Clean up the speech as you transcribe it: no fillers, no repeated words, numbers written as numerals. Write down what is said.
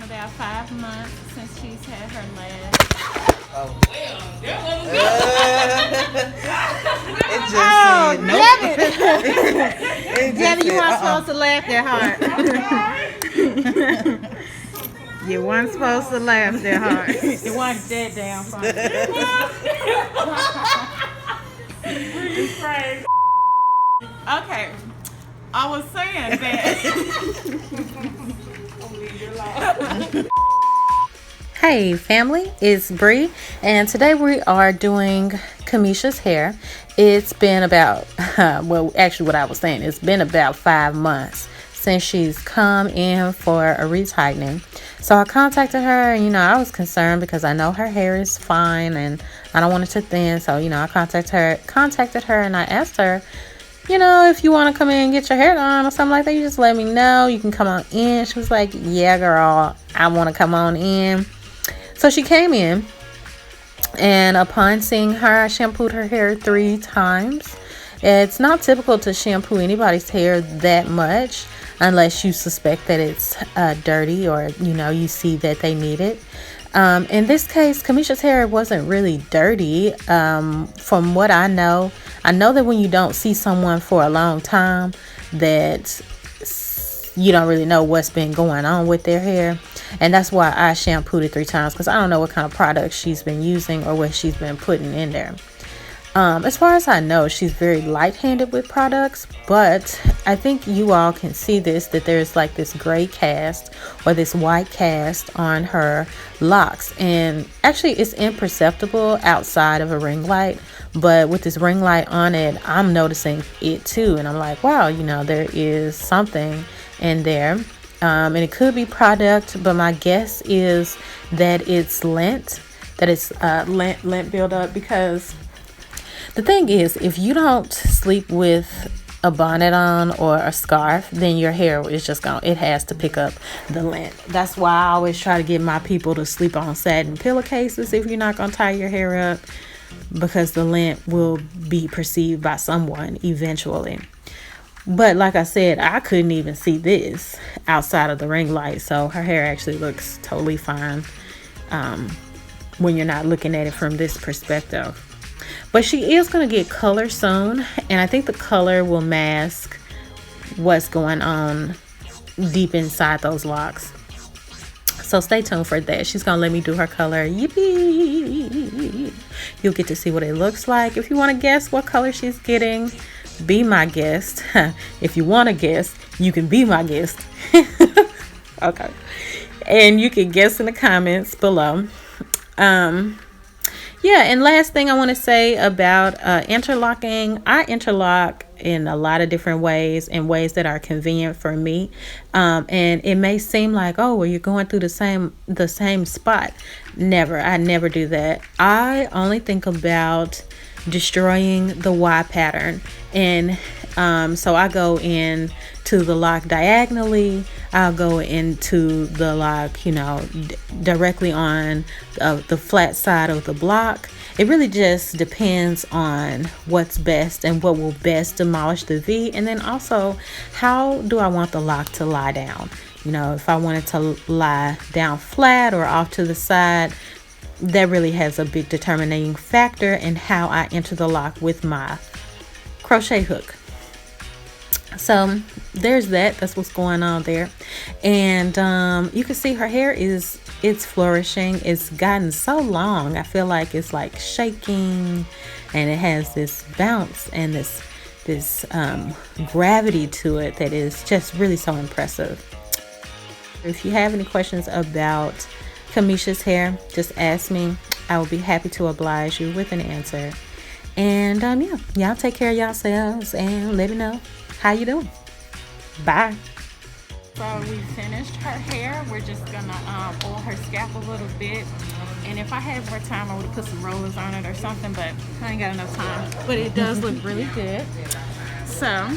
about 5 months since she's had her last. Oh. Well, that wasn't It just said nope. It just Gabby, you said, weren't supposed to laugh that hard. You weren't supposed to laugh that hard. You weren't dead down from it. Okay. I was saying that. Hey family, it's Bree, and today we are doing Camisha's hair. It's been about, well, actually what I was saying, it's been about 5 months since she's come in for a retightening. So I contacted her, and I was concerned because I know her hair is fine and I don't want it to thin. So I contacted her and I asked her, if you want to come in and get your hair done or something like that, you just let me know. You can come on in. She was like, yeah, girl, I want to come on in. So she came in, and upon seeing her, I shampooed her hair 3 times. It's not typical to shampoo anybody's hair that much unless you suspect that it's dirty or, you see that they need it. In this case, Camisha's hair wasn't really dirty. From what I know that when you don't see someone for a long time, that you don't really know what's been going on with their hair. And that's why I shampooed it 3 times, because I don't know what kind of products she's been using or what she's been putting in there. As far as I know, she's very light-handed with products, but I think you all can see that there's like this gray cast or this white cast on her locks, and actually it's imperceptible outside of a ring light, but with this ring light on it, I'm noticing it too, and I'm like, wow, there is something in there. And it could be product, but my guess is that it's lint buildup, because the thing is, if you don't sleep with a bonnet on or a scarf, then your hair is just it has to pick up the lint. That's why I always try to get my people to sleep on satin pillowcases if you're not going to tie your hair up, because the lint will be perceived by someone eventually. But like I said, I couldn't even see this outside of the ring light, so her hair actually looks totally fine when you're not looking at it from this perspective. But she is going to get color soon, and I think the color will mask what's going on deep inside those locks. So stay tuned for that. She's going to let me do her color. Yippee! You'll get to see what it looks like. If you want to guess what color she's getting, be my guest. If you want to guess, you can be my guest. Okay. And you can guess in the comments below. Yeah, and last thing I want to say about interlocking, I interlock in a lot of different ways, in ways that are convenient for me. And it may seem like, oh, well, you're going through the same spot. Never. I never do that. I only think about destroying the Y pattern. And so I go in to the lock diagonally. I'll go into the lock, directly on the flat side of the block. It really just depends on what's best and what will best demolish the V. And then also, how do I want the lock to lie down? If I want it to lie down flat or off to the side, that really has a big determining factor in how I enter the lock with my crochet hook. So there's that's what's going on there. And you can see her hair it's flourishing. It's gotten so long, I feel like it's like shaking, and it has this bounce and this gravity to it that is just really so impressive. If you have any questions about Camisha's hair, just ask me. I will be happy to oblige you with an answer. And yeah, y'all take care of yourselves and let me know how you doing. Bye. So we finished her hair. We're just gonna oil her scalp a little bit, and if I had more time I would have put some rollers on it or something, but I ain't got enough time. But it does look really good. So